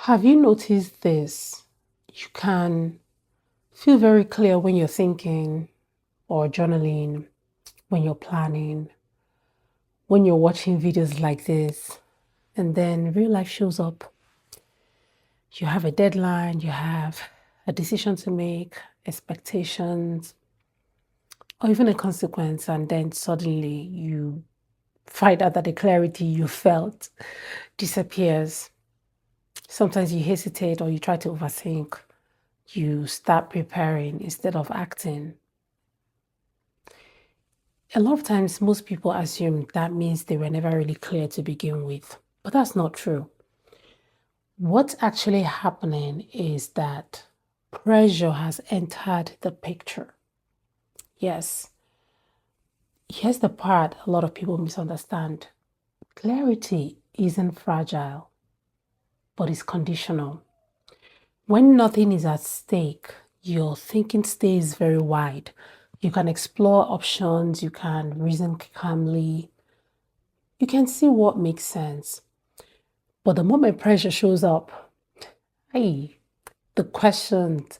Have you noticed this? You can feel very clear when you're thinking or journaling, when you're planning, when you're watching videos like this, and then real life shows up. You have a deadline, you have a decision to make, expectations, or even a consequence, and then suddenly you find out that the clarity you felt disappears. Sometimes you hesitate or you try to overthink. You start preparing instead of acting. A lot of times, most people assume that means they were never really clear to begin with, but that's not true. What's actually happening is that pressure has entered the picture. Yes, here's the part a lot of people misunderstand. Clarity isn't fragile, but it's conditional. When nothing is at stake, your thinking stays very wide. You can explore options, you can reason calmly, you can see what makes sense. But the moment pressure shows up, hey, the questions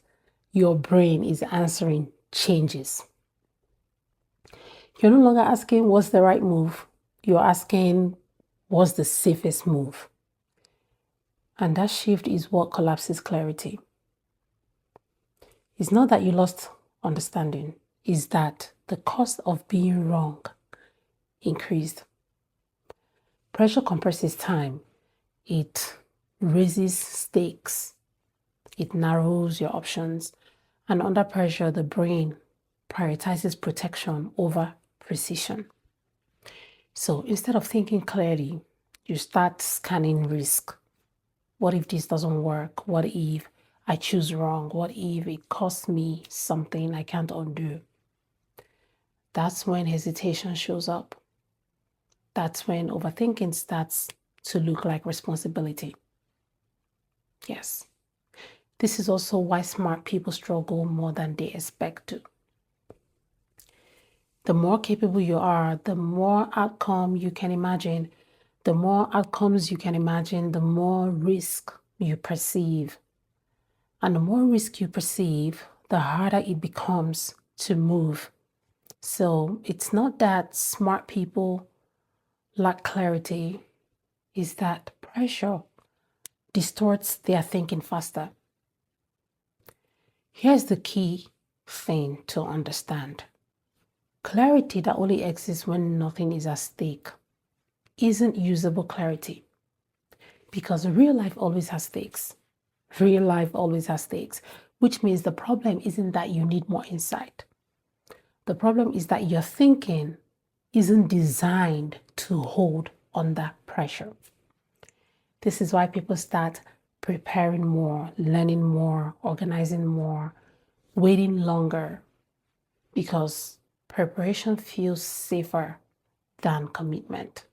your brain is answering changes. You're no longer asking what's the right move, you're asking what's the safest move. And that shift is what collapses clarity. It's not that you lost understanding, it's that the cost of being wrong increased. Pressure compresses time, it raises stakes, it narrows your options, and under pressure, the brain prioritizes protection over precision. So instead of thinking clearly, you start scanning risk. What if this doesn't work? What if I choose wrong? What if it costs me something I can't undo? That's when hesitation shows up. That's when overthinking starts to look like responsibility. Yes. This is also why smart people struggle more than they expect to. The more capable you are, the more outcome you can imagine. The more outcomes you can imagine, the more risk you perceive. And the more risk you perceive, the harder it becomes to move. So it's not that smart people lack clarity, it's that pressure distorts their thinking faster. Here's the key thing to understand. Clarity that only exists when nothing is at stake isn't usable clarity, because real life always has stakes. Real life always has stakes, which means the problem isn't that you need more insight. The problem is that your thinking isn't designed to hold under pressure. This is why people start preparing more, learning more, organizing more, waiting longer, because preparation feels safer than commitment.